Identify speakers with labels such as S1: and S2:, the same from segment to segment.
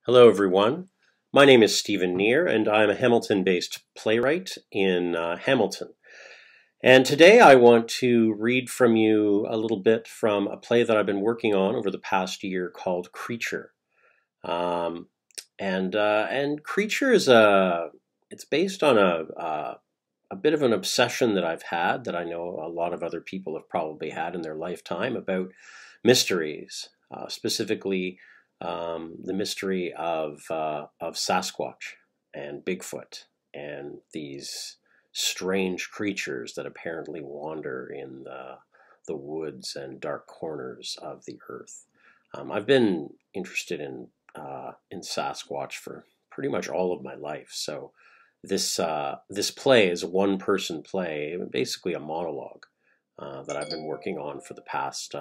S1: Hello, everyone. My name is Stephen Neer, and I'm a Hamilton-based playwright in Hamilton. And today I want to read from you a little bit from a play that I've been working on over the past year called Creature. And Creature is it's based on a bit of an obsession that I've had that I know a lot of other people have probably had in their lifetime about mysteries, specifically the mystery of Sasquatch and Bigfoot and these strange creatures that apparently wander in the woods and dark corners of the earth. I've been interested in Sasquatch for pretty much all of my life, so this play is a one-person play, basically a monologue that I've been working on for the past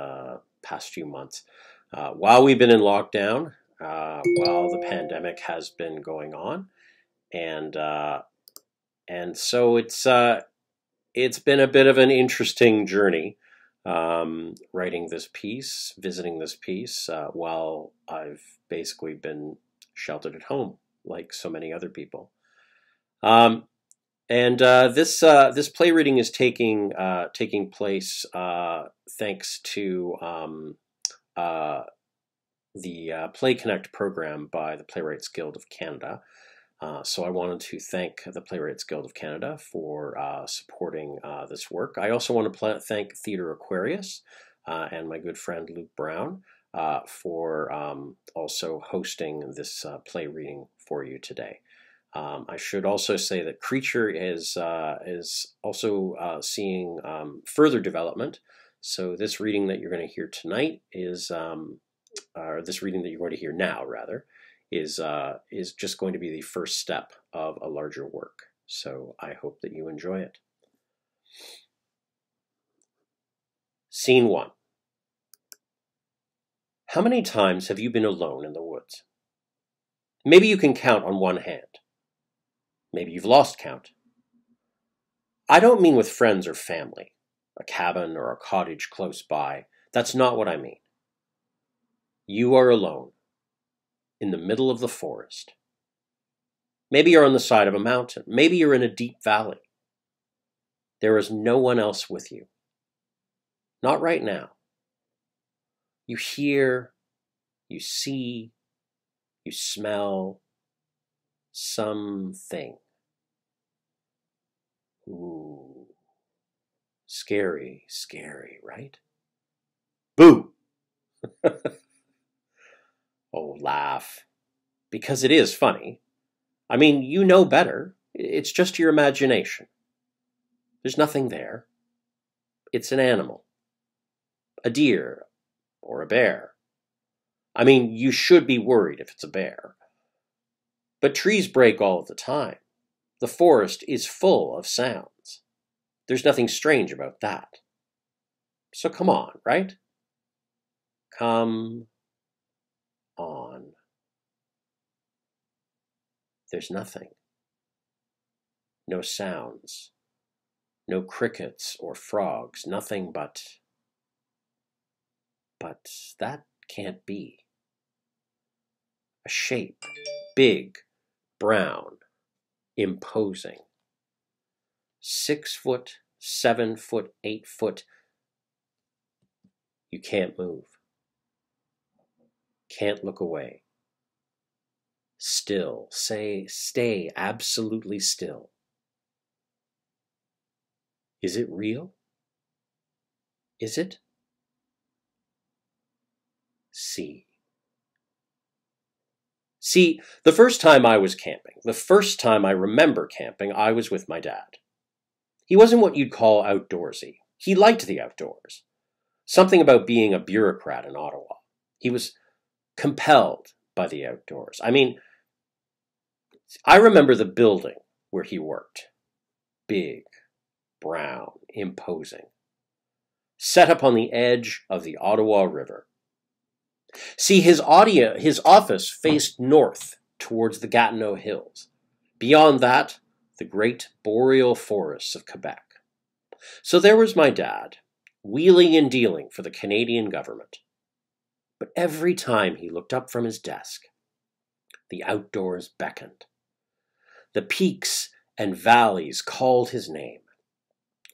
S1: few months. While we've been in lockdown, while the pandemic has been going on, and so it's been a bit of an interesting journey writing this piece, visiting this piece, while I've basically been sheltered at home, like so many other people. This play reading is taking place thanks to the PlayConnect program by the Playwrights Guild of Canada. So I wanted to thank the Playwrights Guild of Canada for supporting this work. I also want to thank Theatre Aquarius and my good friend Luke Brown for also hosting this play reading for you today. I should also say that Creature is also seeing further development. So this reading that you're going to hear tonight is, or this reading that you're going to hear now, rather, is just going to be the first step of a larger work. So I hope that you enjoy it. Scene 1. How many times have you been alone in the woods? Maybe you can count on one hand. Maybe you've lost count. I don't mean with friends or family, a cabin or a cottage close by. That's not what I mean. You are alone, in the middle of the forest. Maybe you're on the side of a mountain. Maybe you're in a deep valley. There is no one else with you. Not right now. You hear, you see, you smell something. Ooh. Scary, scary, right? Boo! Oh, laugh. Because it is funny. I mean, you know better. It's just your imagination. There's nothing there. It's an animal. A deer or a bear. I mean, you should be worried if it's a bear. But trees break all of the time. The forest is full of sounds. There's nothing strange about that. So come on, right? Come on. There's nothing. No sounds. No crickets or frogs. Nothing but that can't be. A shape. Big. Brown. Imposing. 6 foot, 7 foot, 8 foot. You can't move. Can't look away. Still. Stay absolutely still. Is it real? Is it? See, the first time I was camping, the first time I remember camping, I was with my dad. He wasn't what you'd call outdoorsy. He liked the outdoors. Something about being a bureaucrat in Ottawa. He was compelled by the outdoors. I mean, I remember the building where he worked. Big, brown, imposing. Set up on the edge of the Ottawa River. See, his office faced north towards the Gatineau Hills. Beyond that, the great boreal forests of Quebec. So there was my dad, wheeling and dealing for the Canadian government. But every time he looked up from his desk, The outdoors beckoned. The peaks and valleys called his name.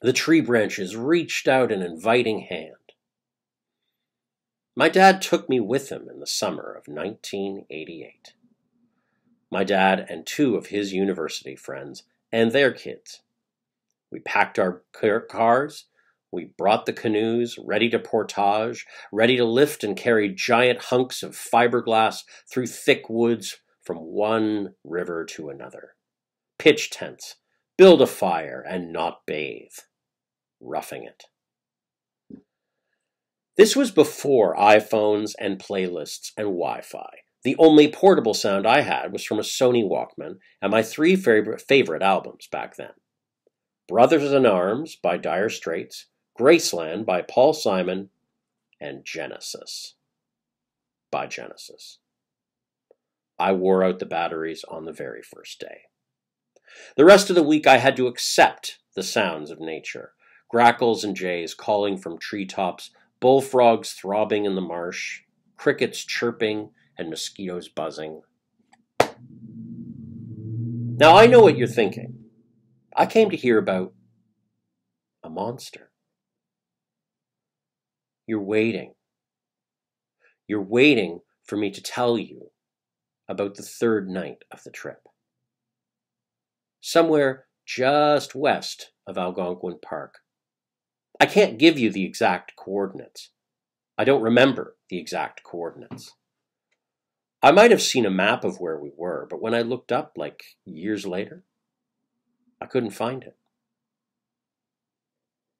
S1: The tree branches reached out an inviting hand. My dad took me with him in the summer of 1988. My dad and two of his university friends and their kids. We packed our cars, we brought the canoes, ready to portage, ready to lift and carry giant hunks of fiberglass through thick woods from one river to another. Pitch tents, build a fire, and not bathe. Roughing it. This was before iPhones and playlists and Wi-Fi. The only portable sound I had was from a Sony Walkman and my three favorite albums back then. Brothers in Arms by Dire Straits, Graceland by Paul Simon, and Genesis by Genesis. I wore out the batteries on the very first day. The rest of the week I had to accept the sounds of nature. Grackles and jays calling from treetops, bullfrogs throbbing in the marsh, crickets chirping, and mosquitoes buzzing. Now I know what you're thinking. I came to hear about a monster. You're waiting. You're waiting for me to tell you about the third night of the trip. Somewhere just west of Algonquin Park. I can't give you the exact coordinates. I don't remember the exact coordinates. I might have seen a map of where we were, but when I looked up, like years later, I couldn't find it.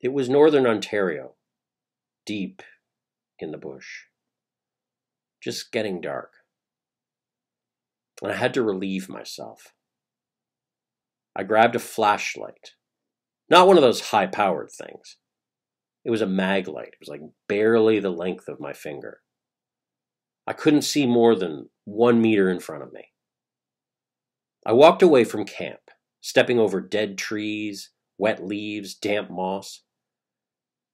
S1: It was northern Ontario, deep in the bush, just getting dark. And I had to relieve myself. I grabbed a flashlight, not one of those high-powered things. It was a mag light. It was like barely the length of my finger. I couldn't see more than 1 meter in front of me. I walked away from camp, stepping over dead trees, wet leaves, damp moss,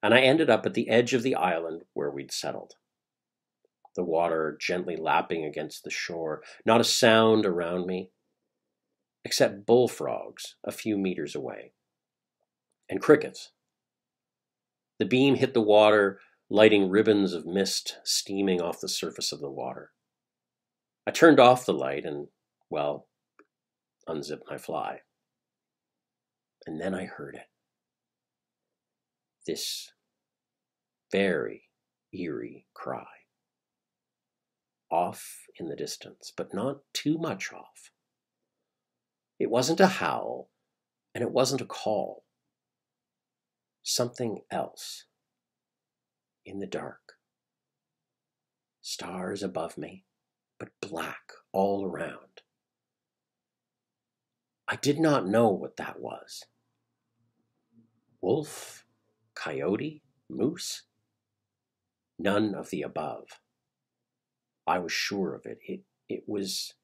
S1: and I ended up at the edge of the island where we'd settled. The water gently lapping against the shore, not a sound around me, except bullfrogs a few meters away, and crickets. The beam hit the water, lighting ribbons of mist steaming off the surface of the water. I turned off the light and, well, unzipped my fly. And then I heard it. This very eerie cry. Off in the distance, but not too much off. It wasn't a howl, and it wasn't a call. Something else. In the dark. Stars above me, but black all around. I did not know what that was. Wolf? Coyote? Moose? None of the above. I was sure of it. It was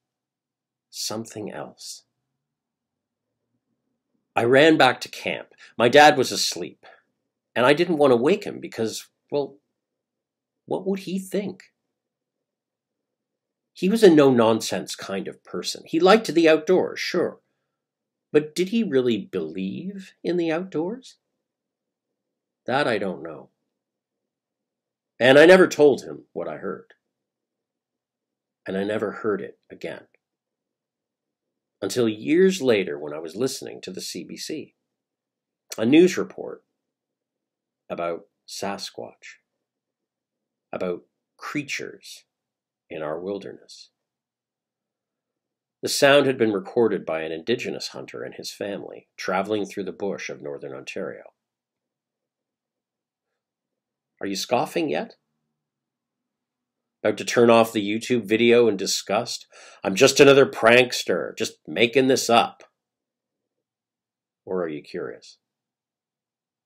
S1: something else. I ran back to camp. My dad was asleep, and I didn't want to wake him because, well, what would he think? He was a no-nonsense kind of person. He liked the outdoors, sure. But did he really believe in the outdoors? That I don't know. And I never told him what I heard. And I never heard it again. Until years later when I was listening to the CBC. A news report about Sasquatch. About creatures in our wilderness. The sound had been recorded by an Indigenous hunter and his family traveling through the bush of northern Ontario. Are you scoffing yet? About to turn off the YouTube video in disgust? I'm just another prankster, just making this up. Or are you curious?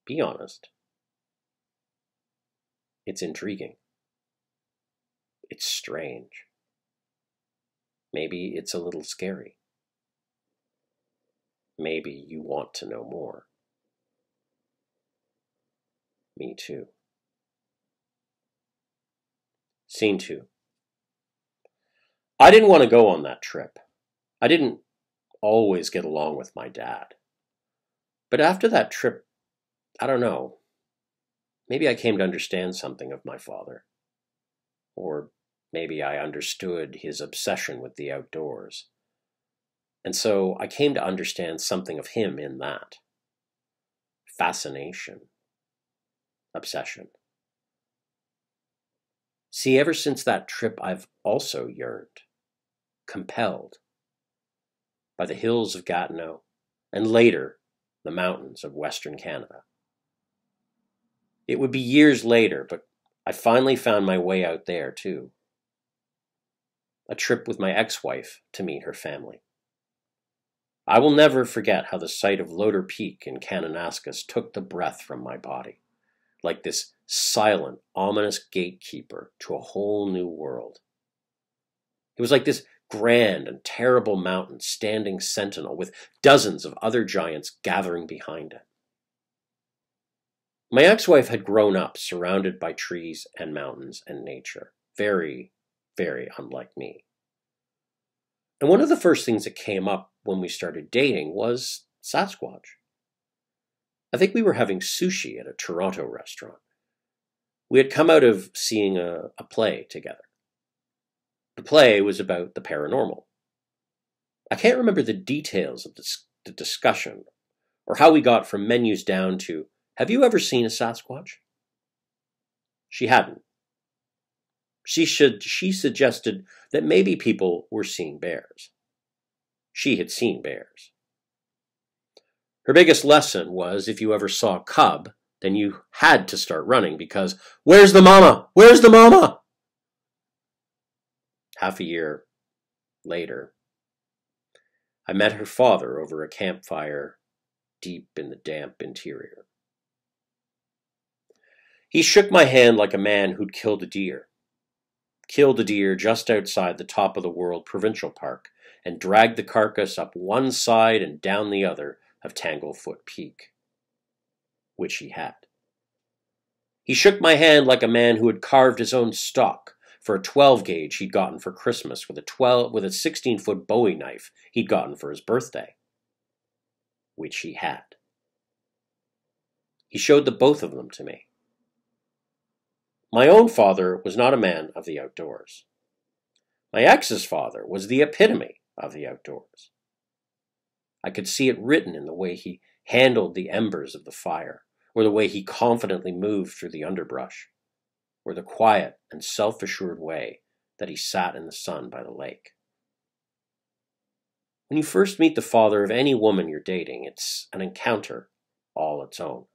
S1: Be honest. It's intriguing. It's strange. Maybe it's a little scary. Maybe you want to know more. Me too. Scene 2. I didn't want to go on that trip. I didn't always get along with my dad. But after that trip, I don't know, maybe I came to understand something of my father. Or maybe I understood his obsession with the outdoors. And so I came to understand something of him in that. Fascination. Obsession. See, ever since that trip, I've also yearned, compelled, by the hills of Gatineau, and later, the mountains of Western Canada. It would be years later, but I finally found my way out there, too. A trip with my ex-wife to meet her family. I will never forget how the sight of Loader Peak in Kananaskis took the breath from my body, like this silent, ominous gatekeeper to a whole new world. It was like this grand and terrible mountain standing sentinel with dozens of other giants gathering behind it. My ex-wife had grown up surrounded by trees and mountains and nature, very, very unlike me. And one of the first things that came up when we started dating was Sasquatch. I think we were having sushi at a Toronto restaurant. We had come out of seeing a play together. The play was about the paranormal. I can't remember the details of the discussion or how we got from menus down to, "Have you ever seen a Sasquatch?" She hadn't. She suggested that maybe people were seeing bears. She had seen bears. Her biggest lesson was if you ever saw a cub, then you had to start running because, "Where's the mama? Where's the mama?" Half a year later, I met her father over a campfire deep in the damp interior. He shook my hand like a man who'd killed a deer just outside the Top of the World Provincial Park, and dragged the carcass up one side and down the other of Tanglefoot Peak, which he had. He shook my hand like a man who had carved his own stock for a 12 gauge he'd gotten for Christmas with a 16-foot Bowie knife he'd gotten for his birthday, which he had. He showed the both of them to me. My own father was not a man of the outdoors. My ex's father was the epitome of the outdoors. I could see it written in the way he handled the embers of the fire, or the way he confidently moved through the underbrush, or the quiet and self-assured way that he sat in the sun by the lake. When you first meet the father of any woman you're dating, it's an encounter all its own,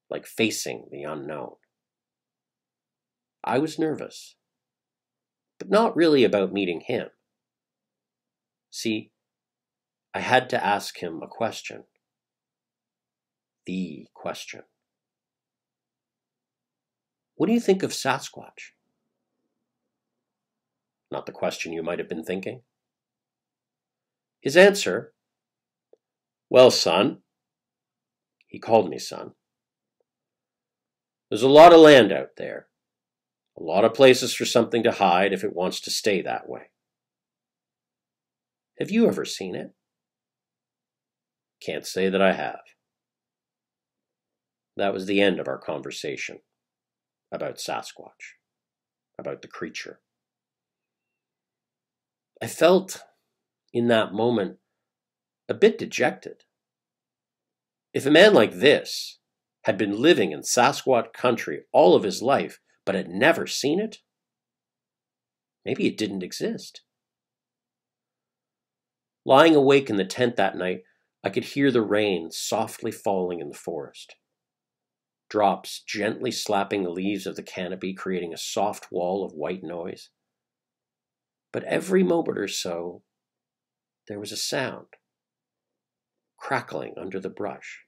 S1: like facing the unknown. I was nervous, but not really about meeting him. See, I had to ask him a question. The question. What do you think of Sasquatch? Not the question you might have been thinking. His answer, "Well, son," he called me son, "there's a lot of land out there. A lot of places for something to hide if it wants to stay that way. Have you ever seen it?" Can't say that I have. That was the end of our conversation about Sasquatch, about the creature. I felt, in that moment, a bit dejected. If a man like this had been living in Sasquatch country all of his life, but had never seen it, maybe it didn't exist. Lying awake in the tent that night, I could hear the rain softly falling in the forest. Drops gently slapping the leaves of the canopy, creating a soft wall of white noise. But every moment or so, there was a sound, crackling under the brush,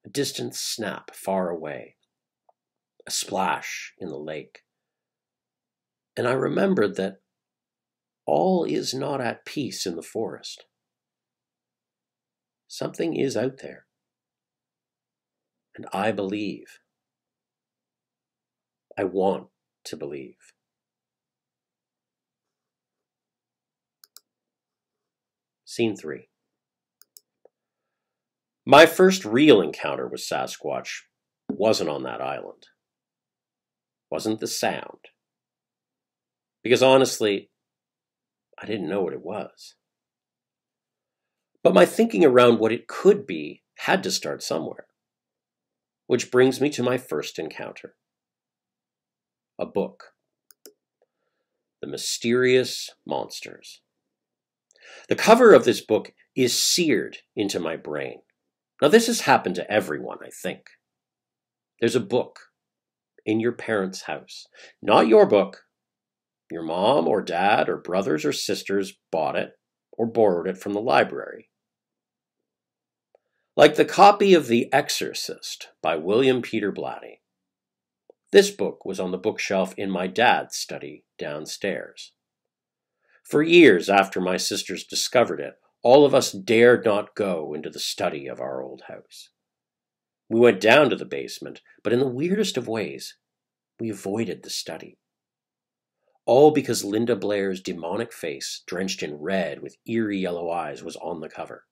S1: a distant snap far away, a splash in the lake. And I remembered that all is not at peace in the forest. Something is out there. And I believe. I want to believe. Scene 3. My first real encounter with Sasquatch wasn't on that island. Wasn't the sound. Because honestly, I didn't know what it was. But my thinking around what it could be had to start somewhere. Which brings me to my first encounter. A book. The Mysterious Monsters. The cover of this book is seared into my brain. Now, this has happened to everyone, I think. There's a book in your parents' house. Not your book. Your mom or dad or brothers or sisters bought it or borrowed it from the library. Like the copy of The Exorcist by William Peter Blatty. This book was on the bookshelf in my dad's study downstairs. For years after my sisters discovered it, all of us dared not go into the study of our old house. We went down to the basement, but in the weirdest of ways, we avoided the study. All because Linda Blair's demonic face, drenched in red with eerie yellow eyes, was on the cover.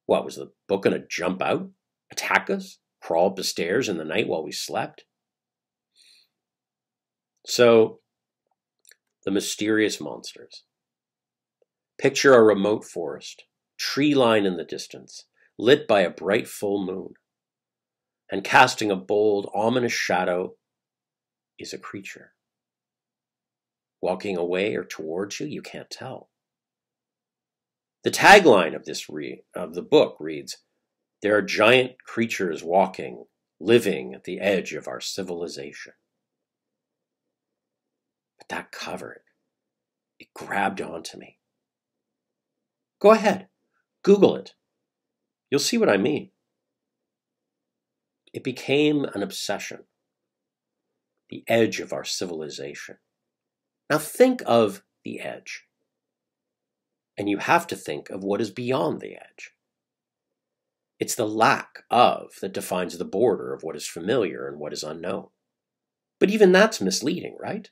S1: What, was the book going to jump out, attack us, crawl up the stairs in the night while we slept? So, The Mysterious Monsters. Picture a remote forest, tree line in the distance, lit by a bright full moon. And casting a bold, ominous shadow is a creature. Walking away or towards you can't tell. The tagline of the book reads, "There are giant creatures walking, living at the edge of our civilization." But that cover, it grabbed onto me. Go ahead, Google it. You'll see what I mean. It became an obsession. The edge of our civilization. Now think of the edge. And you have to think of what is beyond the edge. It's the lack of that defines the border of what is familiar and what is unknown. But even that's misleading, right?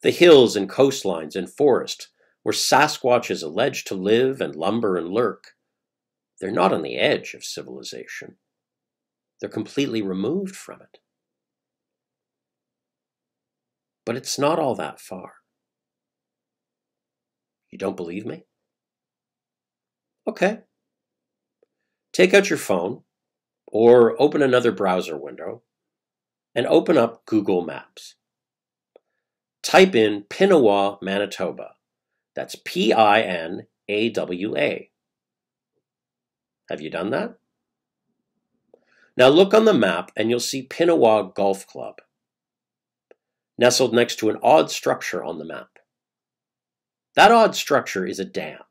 S1: The hills and coastlines and forest where Sasquatch is alleged to live and lumber and lurk, they're not on the edge of civilization. They're completely removed from it. But it's not all that far. You don't believe me? Okay. Take out your phone or open another browser window and open up Google Maps. Type in Pinawa, Manitoba. That's Pinawa. Have you done that? Now look on the map and you'll see Pinawa Golf Club, nestled next to an odd structure on the map. That odd structure is a dam.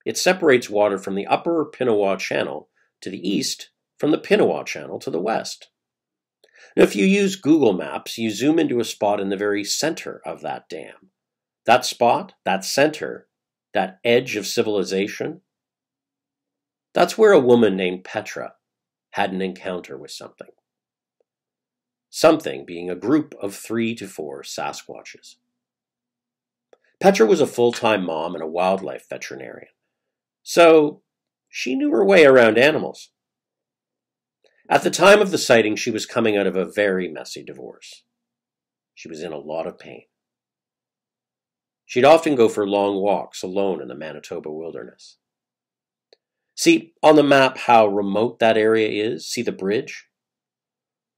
S1: It separates water from the upper Pinawa Channel to the east from the Pinawa Channel to the west. Now, if you use Google Maps, you zoom into a spot in the very center of that dam. That spot, that center, that edge of civilization, that's where a woman named Petra had an encounter with something. Something being a group of 3 to 4 Sasquatches. Petra was a full-time mom and a wildlife veterinarian, so she knew her way around animals. At the time of the sighting, she was coming out of a very messy divorce. She was in a lot of pain. She'd often go for long walks alone in the Manitoba wilderness. See on the map how remote that area is? See the bridge?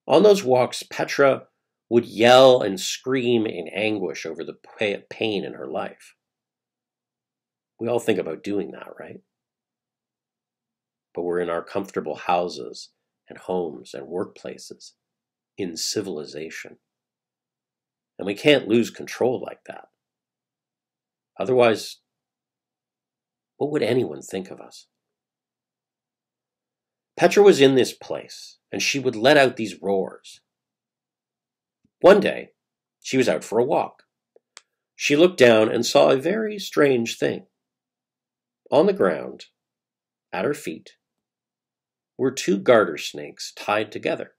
S1: On those walks, Petra would yell and scream in anguish over the pain in her life. We all think about doing that, right? But we're in our comfortable houses and homes and workplaces, in civilization. And we can't lose control like that. Otherwise, what would anyone think of us? Petra was in this place, and she would let out these roars. One day, she was out for a walk. She looked down and saw a very strange thing. On the ground, at her feet, were 2 garter snakes tied together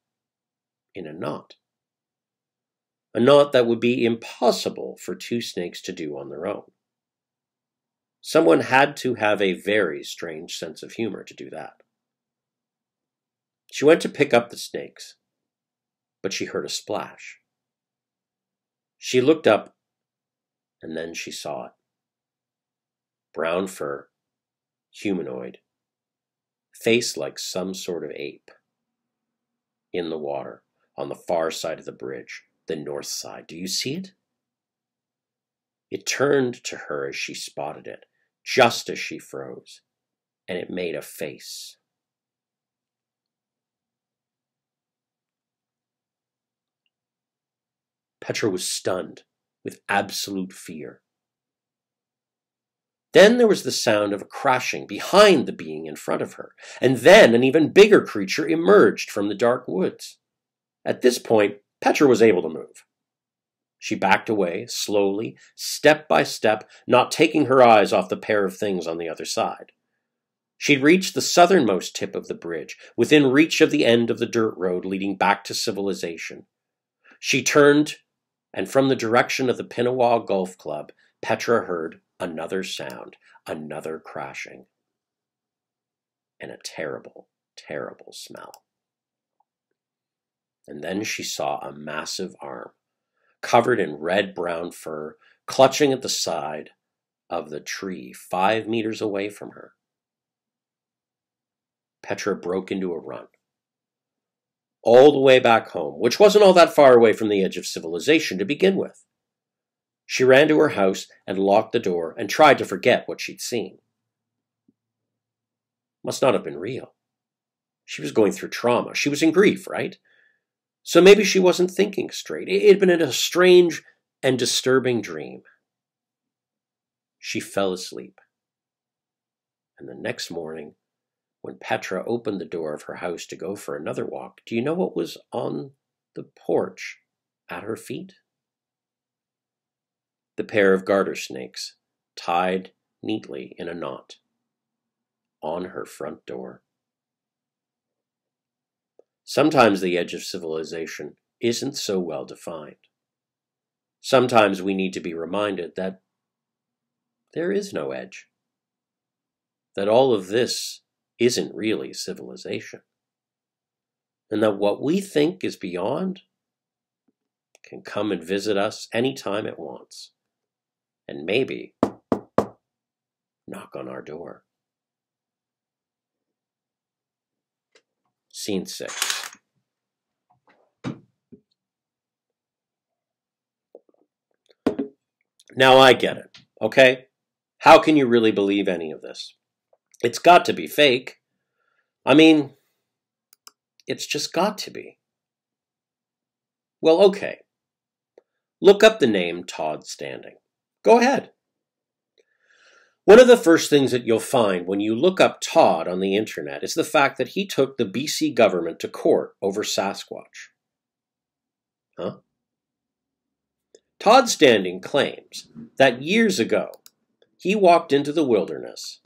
S1: in a knot. A knot that would be impossible for 2 snakes to do on their own. Someone had to have a very strange sense of humor to do that. She went to pick up the snakes, but she heard a splash. She looked up, and then she saw it. Brown fur, humanoid, face like some sort of ape, in the water, on the far side of the bridge, the north side. Do you see it? It turned to her as she spotted it, just as she froze, and it made a face. Petra was stunned with absolute fear. Then there was the sound of a crashing behind the being in front of her, and then an even bigger creature emerged from the dark woods. At this point, Petra was able to move. She backed away, slowly, step by step, not taking her eyes off the pair of things on the other side. She'd reached the southernmost tip of the bridge, within reach of the end of the dirt road leading back to civilization. She turned, and from the direction of the Pinawa Golf Club, Petra heard another sound, another crashing, and a terrible, terrible smell. And then she saw a massive arm, covered in red-brown fur, clutching at the side of the tree 5 meters away from her. Petra broke into a run, all the way back home, which wasn't all that far away from the edge of civilization to begin with. She ran to her house and locked the door and tried to forget what she'd seen. Must not have been real. She was going through trauma. She was in grief, right? So maybe she wasn't thinking straight. It had been a strange and disturbing dream. She fell asleep. And the next morning, when Petra opened the door of her house to go for another walk, do you know what was on the porch at her feet? The pair of garter snakes, tied neatly in a knot, on her front door. Sometimes the edge of civilization isn't so well defined. Sometimes we need to be reminded that there is no edge, that all of this isn't really civilization, and that what we think is beyond can come and visit us anytime it wants, and maybe knock on our door. Scene 6. Now I get it, okay? How can you really believe any of this? It's got to be fake. I mean, it's just got to be. Well, okay. Look up the name Todd Standing. Go ahead. One of the first things that you'll find when you look up Todd on the internet is the fact that he took the BC government to court over Sasquatch. Huh? Todd Standing claims that years ago he walked into the wilderness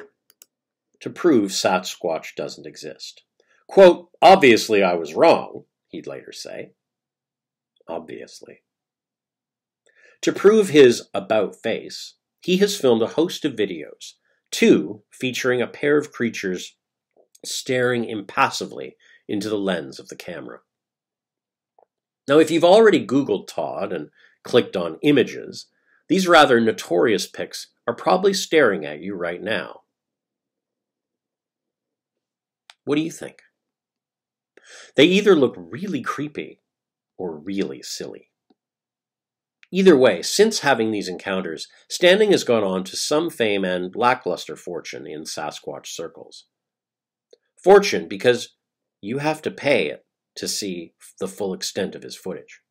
S1: to prove Sasquatch doesn't exist. Quote, "Obviously I was wrong," he'd later say. Obviously. To prove his about face, he has filmed a host of videos, 2 featuring a pair of creatures staring impassively into the lens of the camera. Now, if you've already Googled Todd and clicked on images, these rather notorious pics are probably staring at you right now. What do you think? They either look really creepy or really silly. Either way, since having these encounters, Standing has gone on to some fame and lackluster fortune in Sasquatch circles. Fortune because you have to pay it to see the full extent of his footage.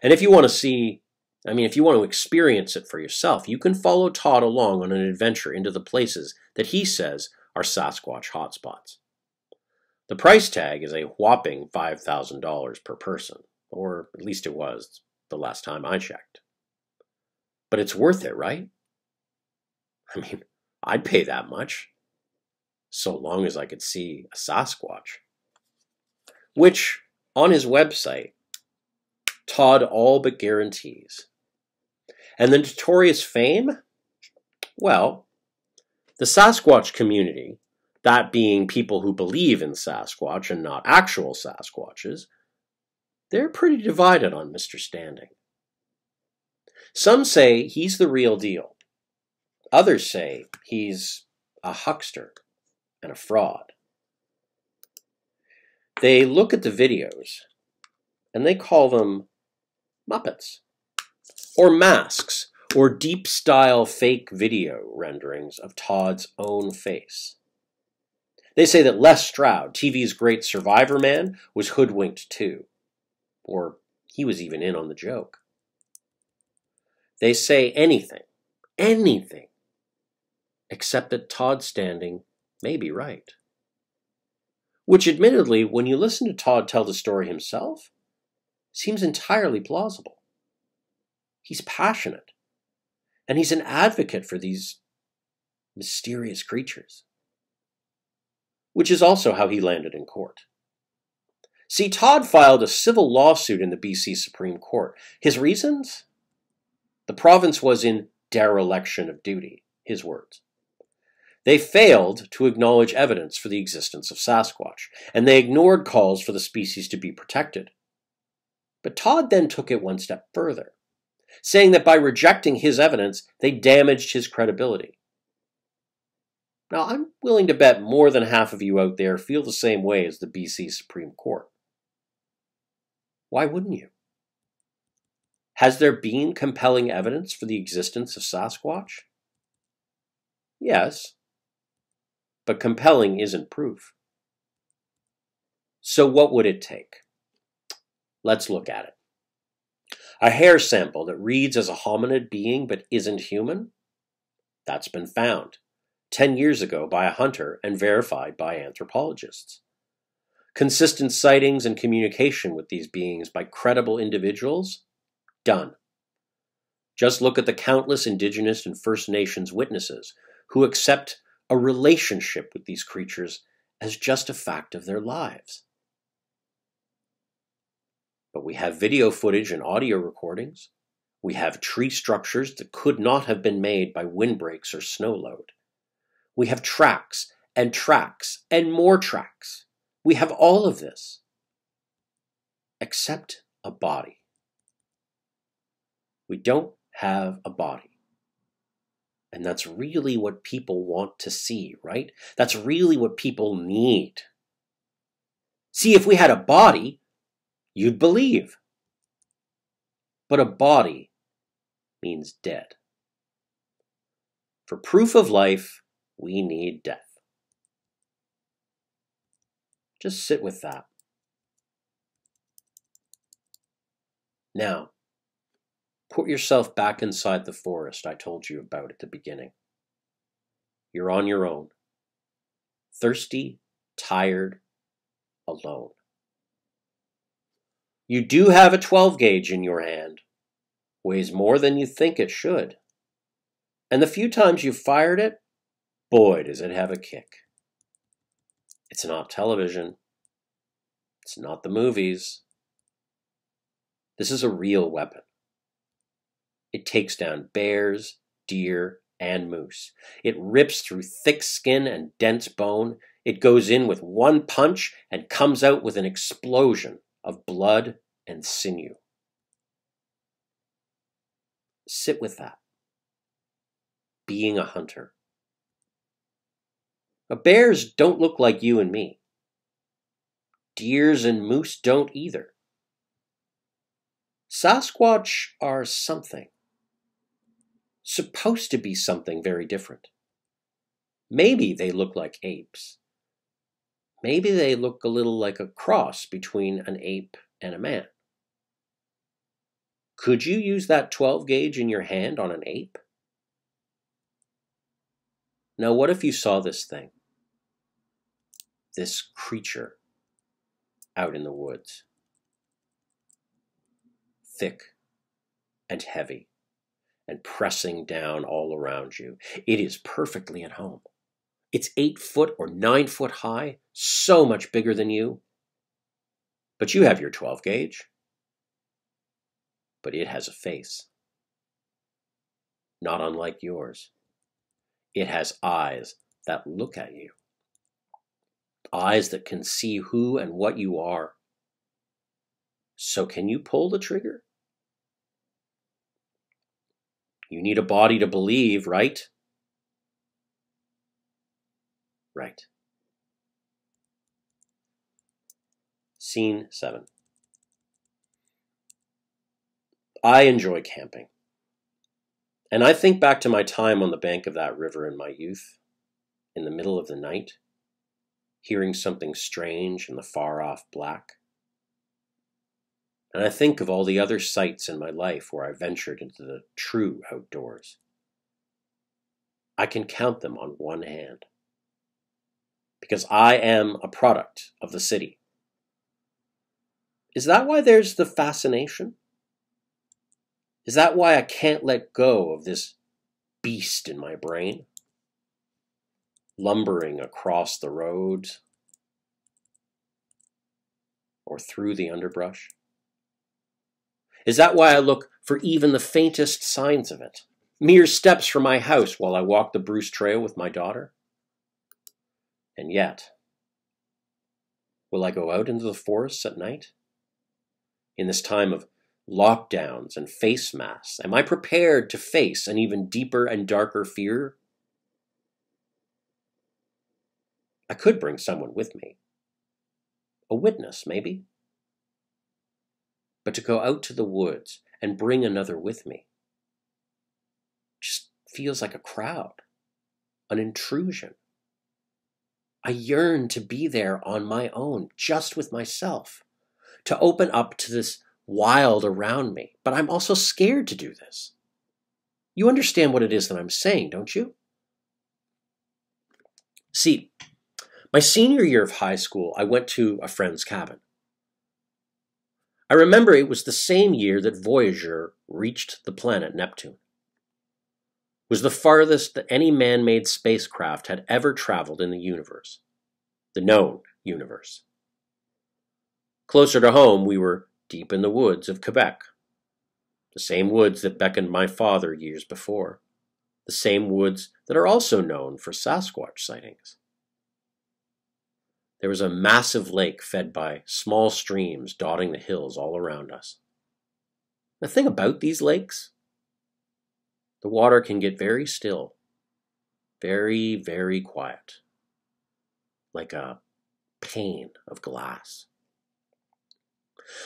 S1: And if you want to experience it for yourself, you can follow Todd along on an adventure into the places that he says are Sasquatch hotspots. The price tag is a whopping $5,000 per person, or at least it was the last time I checked. But it's worth it, right? I mean, I'd pay that much, so long as I could see a Sasquatch. Which, on his website, Todd all but guarantees. And the notorious fame? Well, The Sasquatch community, that being people who believe in Sasquatch and not actual Sasquatches, they're pretty divided on Mr. Standing. Some say he's the real deal. Others say he's a huckster and a fraud. They look at the videos and they call them Muppets, or masks, or deep-style fake video renderings of Todd's own face. They say that Les Stroud, TV's great Survivor man, was hoodwinked too, or he was even in on the joke. They say anything, except that Todd Standing may be right. Which, admittedly, when you listen to Todd tell the story himself, seems entirely plausible. He's passionate, and he's an advocate for these mysterious creatures. Which is also how he landed in court. See, Todd filed a civil lawsuit in the BC Supreme Court. His reasons? The province was in dereliction of duty, his words. They failed to acknowledge evidence for the existence of Sasquatch, and they ignored calls for the species to be protected. But Todd then took it one step further, saying that by rejecting his evidence, they damaged his credibility. Now, I'm willing to bet more than half of you out there feel the same way as the BC Supreme Court. Why wouldn't you? Has there been compelling evidence for the existence of Sasquatch? Yes, but compelling isn't proof. So what would it take? Let's look at it. A hair sample that reads as a hominid being but isn't human? That's been found 10 years ago by a hunter and verified by anthropologists. Consistent sightings and communication with these beings by credible individuals? Done. Just look at the countless Indigenous and First Nations witnesses who accept a relationship with these creatures as just a fact of their lives. But we have video footage and audio recordings. We have tree structures that could not have been made by windbreaks or snow load. We have tracks and more tracks. We have all of this, except a body. We don't have a body. And that's really what people want to see, right? That's really what people need. See, if we had a body, you'd believe. But a body means dead. For proof of life, we need death. Just sit with that. Now, put yourself back inside the forest I told you about at the beginning. You're on your own. Thirsty, tired, alone. You do have a 12 gauge in your hand. Weighs more than you think it should. And the few times you've fired it, boy, does it have a kick. It's not television. It's not the movies. This is a real weapon. It takes down bears, deer, and moose. It rips through thick skin and dense bone. It goes in with one punch and comes out with an explosion of blood and sinew. Sit with that. Being a hunter. But bears don't look like you and me. Deers and moose don't either. Sasquatch are something. Supposed to be something very different. Maybe they look like apes. Maybe they look a little like a cross between an ape and a man. Could you use that 12 gauge in your hand on an ape? Now, what if you saw this thing? This creature out in the woods. Thick and heavy and pressing down all around you. It is perfectly at home. It's 8 foot or 9 foot high, so much bigger than you. But you have your 12 gauge. But it has a face. Not unlike yours. It has eyes that look at you. Eyes that can see who and what you are. So can you pull the trigger? You need a body to believe, right? Right. Scene 7. I enjoy camping. And I think back to my time on the bank of that river in my youth, in the middle of the night, hearing something strange in the far-off black. And I think of all the other sites in my life where I ventured into the true outdoors. I can count them on one hand. Because I am a product of the city. Is that why there's the fascination? Is that why I can't let go of this beast in my brain? Lumbering across the roads or through the underbrush? Is that why I look for even the faintest signs of it? Mere steps from my house while I walk the Bruce Trail with my daughter? And yet, will I go out into the forests at night? In this time of lockdowns and face masks, am I prepared to face an even deeper and darker fear? I could bring someone with me. A witness, maybe. But to go out to the woods and bring another with me just feels like a crowd, an intrusion. I yearn to be there on my own, just with myself, to open up to this wild around me. But I'm also scared to do this. You understand what it is that I'm saying, don't you? See, my senior year of high school, I went to a friend's cabin. I remember it was the same year that Voyager reached the planet Neptune. It was the farthest that any man-made spacecraft had ever traveled in the universe, the known universe. Closer to home, we were deep in the woods of Quebec, the same woods that beckoned my father years before, the same woods that are also known for Sasquatch sightings. There was a massive lake fed by small streams dotting the hills all around us. The thing about these lakes, the water can get very still, very, very quiet, like a pane of glass.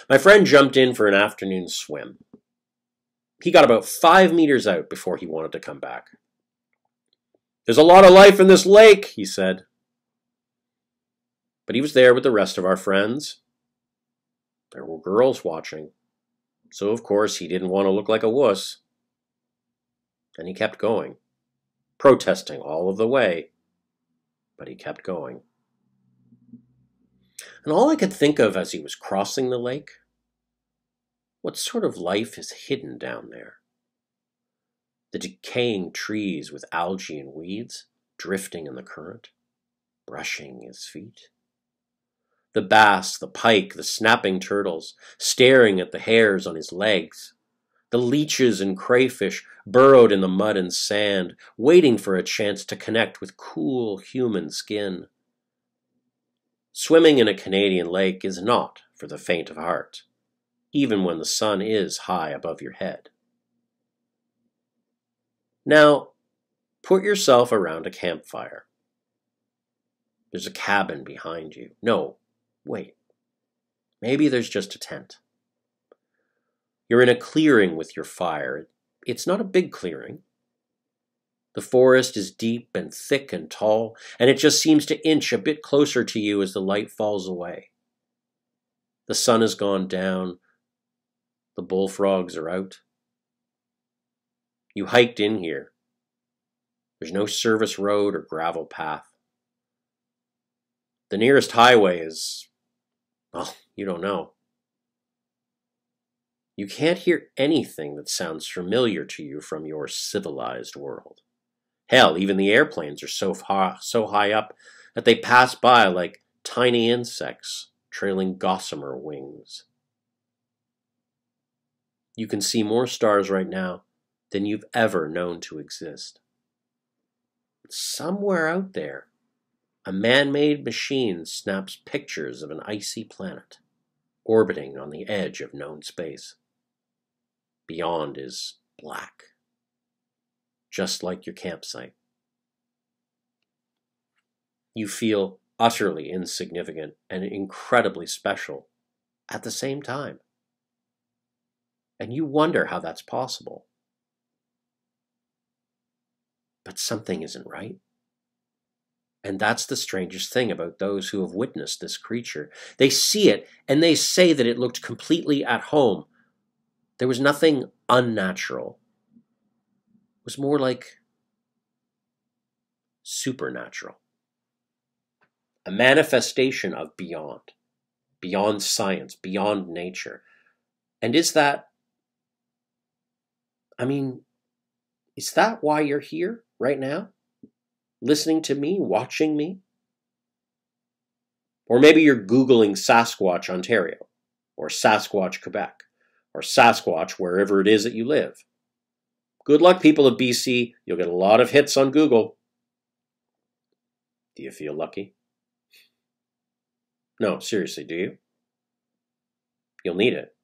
S1: My friend jumped in for an afternoon swim. He got about 5 meters out before he wanted to come back. "There's a lot of life in this lake," he said. But he was there with the rest of our friends. There were girls watching, so of course he didn't want to look like a wuss. And he kept going, protesting all of the way, but he kept going. And all I could think of as he was crossing the lake, what sort of life is hidden down there? The decaying trees with algae and weeds drifting in the current, brushing his feet. The bass, the pike, the snapping turtles, staring at the hairs on his legs. The leeches and crayfish burrowed in the mud and sand, waiting for a chance to connect with cool human skin. Swimming in a Canadian lake is not for the faint of heart, even when the sun is high above your head. Now, put yourself around a campfire. There's a cabin behind you. No, wait. Maybe there's just a tent. You're in a clearing with your fire. It's not a big clearing. The forest is deep and thick and tall, and it just seems to inch a bit closer to you as the light falls away. The sun has gone down. The bullfrogs are out. You hiked in here. There's no service road or gravel path. The nearest highway is, well, you don't know. You can't hear anything that sounds familiar to you from your civilized world. Hell, even the airplanes are so high up that they pass by like tiny insects trailing gossamer wings. You can see more stars right now than you've ever known to exist. Somewhere out there, a man-made machine snaps pictures of an icy planet orbiting on the edge of known space. Beyond is black, just like your campsite. You feel utterly insignificant and incredibly special at the same time. And you wonder how that's possible. But something isn't right. And that's the strangest thing about those who have witnessed this creature. They see it and they say that it looked completely at home. There was nothing unnatural. It was more like supernatural. A manifestation of beyond science, beyond nature. And is that why you're here right now? Listening to me, watching me? Or maybe you're Googling Sasquatch, Ontario, or Sasquatch, Quebec, or Sasquatch, wherever it is that you live. Good luck, people of BC. You'll get a lot of hits on Google. Do you feel lucky? No, seriously, do you? You'll need it.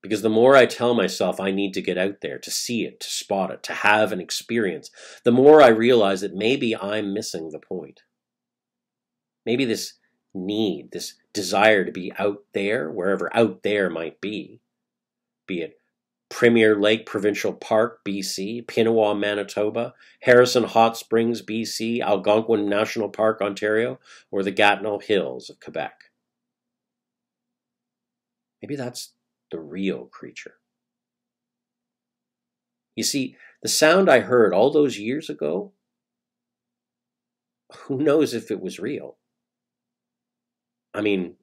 S1: Because the more I tell myself I need to get out there, to see it, to spot it, to have an experience, the more I realize that maybe I'm missing the point. Maybe this need, this desire to be out there, wherever out there might be it Premier Lake Provincial Park, BC, Pinawa, Manitoba, Harrison Hot Springs, BC, Algonquin National Park, Ontario, or the Gatineau Hills of Quebec. Maybe that's the real creature. You see, the sound I heard all those years ago, who knows if it was real? I mean,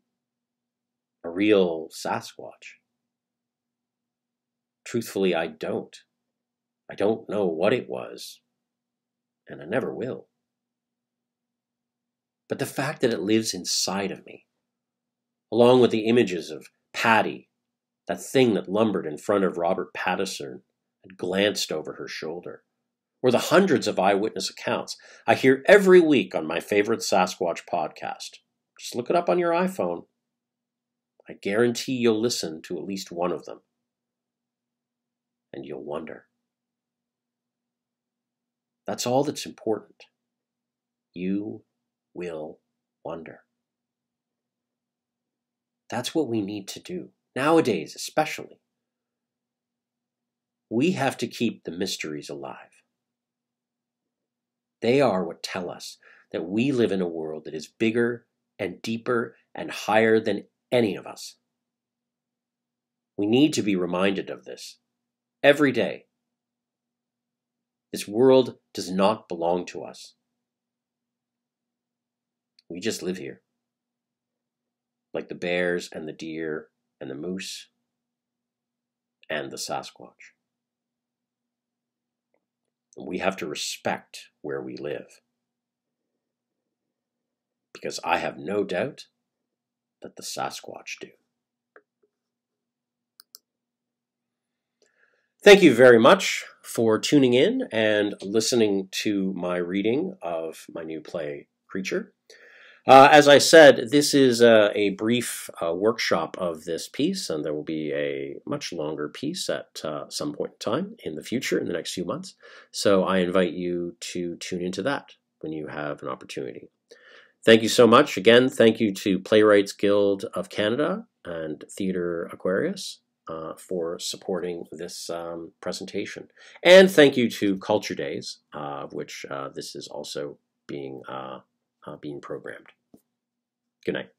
S1: a real Sasquatch. Truthfully, I don't. I don't know what it was, and I never will. But the fact that it lives inside of me, along with the images of Patty, that thing that lumbered in front of Robert Pattinson and glanced over her shoulder, or the hundreds of eyewitness accounts I hear every week on my favorite Sasquatch podcast. Just look it up on your iPhone. I guarantee you'll listen to at least one of them. And you'll wonder. That's all that's important. You will wonder. That's what we need to do. Nowadays, especially. We have to keep the mysteries alive. They are what tell us that we live in a world that is bigger and deeper and higher than any of us. We need to be reminded of this every day. This world does not belong to us. We just live here. Like the bears and the deer and the moose and the Sasquatch. And we have to respect where we live. Because I have no doubt that the Sasquatch do. Thank you very much for tuning in and listening to my reading of my new play, Creature. As I said, this is a brief workshop of this piece, and there will be a much longer piece at some point in time in the future, in the next few months. So I invite you to tune into that when you have an opportunity. Thank you so much. Again, thank you to Playwrights Guild of Canada and Theatre Aquarius for supporting this presentation. And thank you to Culture Days, of which this is also being programmed. Good night.